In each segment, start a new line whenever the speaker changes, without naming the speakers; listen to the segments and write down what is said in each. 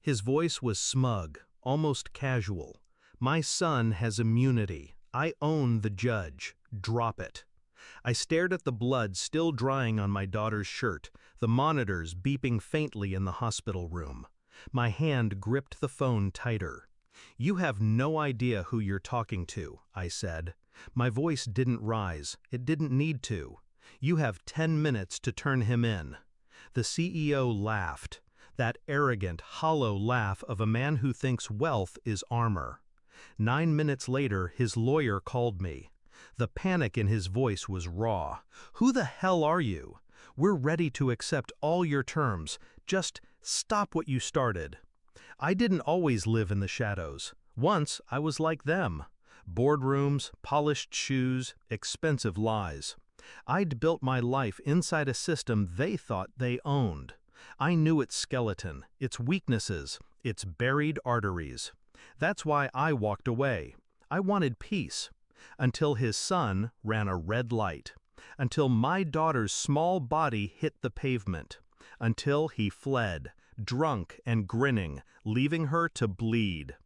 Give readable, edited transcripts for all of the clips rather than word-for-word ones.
His voice was smug, almost casual. "My son has immunity. I own the judge. Drop it." I stared at the blood still drying on my daughter's shirt, the monitors beeping faintly in the hospital room. My hand gripped the phone tighter. "You have no idea who you're talking to," I said. My voice didn't rise. It didn't need to. "You have 10 minutes to turn him in." The CEO laughed. That arrogant, hollow laugh of a man who thinks wealth is armor. 9 minutes later, his lawyer called me. The panic in his voice was raw. "Who the hell are you? We're ready to accept all your terms. Just stop what you started." I didn't always live in the shadows. Once I was like them. Boardrooms, polished shoes, expensive lies. I'd built my life inside a system they thought they owned. I knew its skeleton, its weaknesses, its buried arteries. That's why I walked away. I wanted peace. Until his son ran a red light. Until my daughter's small body hit the pavement. Until he fled, drunk and grinning, leaving her to bleed.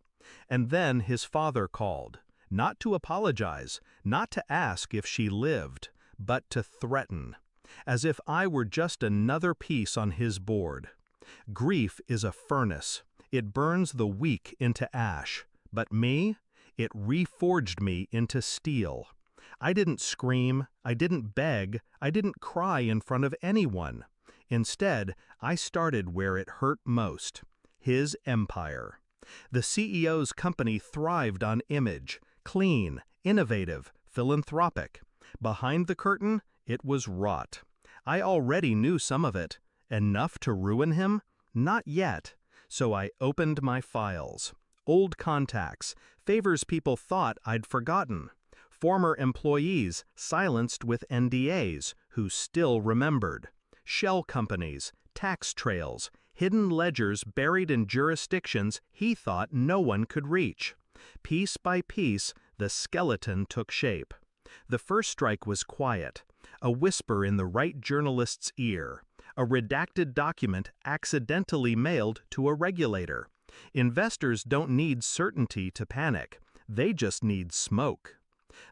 And then his father called, not to apologize, not to ask if she lived, but to threaten, as if I were just another piece on his board. Grief is a furnace. It burns the weak into ash. But me? It reforged me into steel. I didn't scream, I didn't beg, I didn't cry in front of anyone. Instead, I started where it hurt most, his empire. The CEO's company thrived on image, clean, innovative, philanthropic. Behind the curtain, it was rot. I already knew some of it. Enough to ruin him? Not yet. So I opened my files. Old contacts, favors people thought I'd forgotten. Former employees silenced with NDAs who still remembered. Shell companies, tax trails, hidden ledgers buried in jurisdictions he thought no one could reach. Piece by piece, the skeleton took shape. The first strike was quiet, a whisper in the right journalist's ear, a redacted document accidentally mailed to a regulator. Investors don't need certainty to panic, they just need smoke.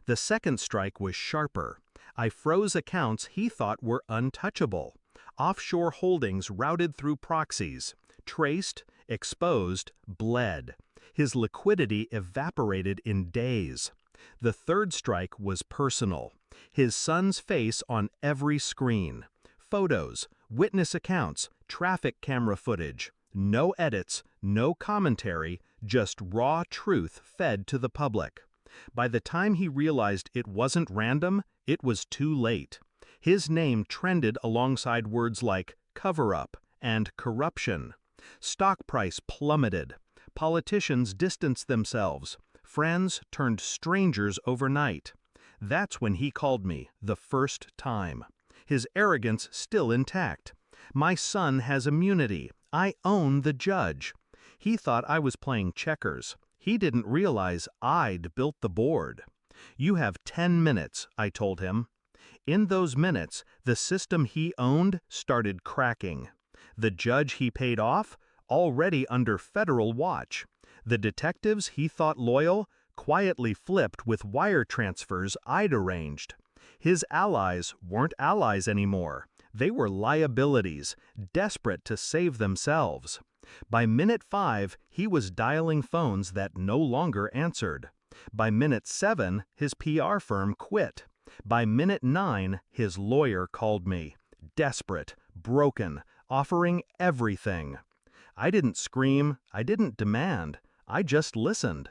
The second strike was sharper. I froze accounts he thought were untouchable. Offshore holdings routed through proxies, traced, exposed, bled. His liquidity evaporated in days. The third strike was personal. His son's face on every screen. Photos, witness accounts, traffic camera footage. No edits, no commentary, just raw truth fed to the public. By the time he realized it wasn't random, it was too late. His name trended alongside words like cover-up and corruption. Stock price plummeted. Politicians distanced themselves. Friends turned strangers overnight. That's when he called me, the first time. His arrogance still intact. "My son has immunity. I own the judge." He thought I was playing checkers. He didn't realize I'd built the board. "You have 10 minutes, I told him. In those minutes, the system he owned started cracking. The judge he paid off, already under federal watch. The detectives he thought loyal, quietly flipped with wire transfers I'd arranged. His allies weren't allies anymore. They were liabilities, desperate to save themselves. By minute 5, he was dialing phones that no longer answered. By minute 7, his PR firm quit. By minute 9, his lawyer called me, desperate, broken, offering everything. I didn't scream, I didn't demand, I just listened.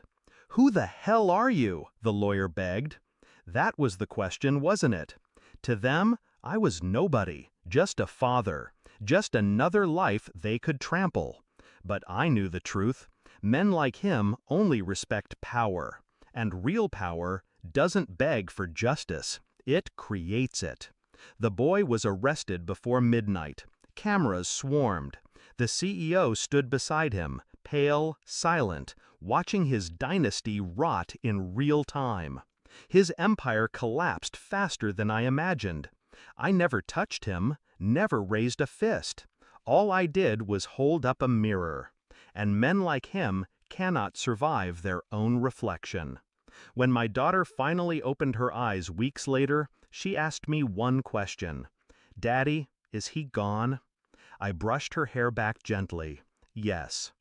"Who the hell are you?" the lawyer begged. That was the question, wasn't it? To them, I was nobody, just a father, just another life they could trample. But I knew the truth. Men like him only respect power. And real power doesn't beg for justice. It creates it. The boy was arrested before midnight. Cameras swarmed. The CEO stood beside him, pale, silent, watching his dynasty rot in real time. His empire collapsed faster than I imagined. I never touched him, never raised a fist. All I did was hold up a mirror. and men like him cannot survive their own reflection. When my daughter finally opened her eyes weeks later, she asked me one question. "Daddy, is he gone?" I brushed her hair back gently. Yes.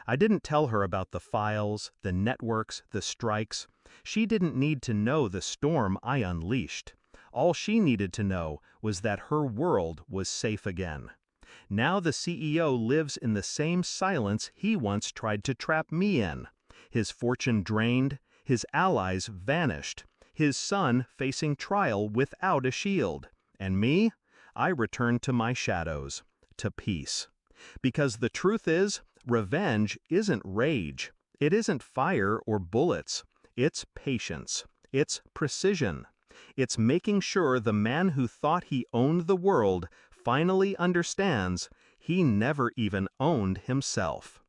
I didn't tell her about the files, the networks, the strikes. She didn't need to know the storm I unleashed. All she needed to know was that her world was safe again. Now the CEO lives in the same silence he once tried to trap me in. His fortune drained, his allies vanished, his son facing trial without a shield. And me? I returned to my shadows, to peace. Because the truth is, revenge isn't rage. It isn't fire or bullets. It's patience. It's precision. It's making sure the man who thought he owned the world finally understands he never even owned himself.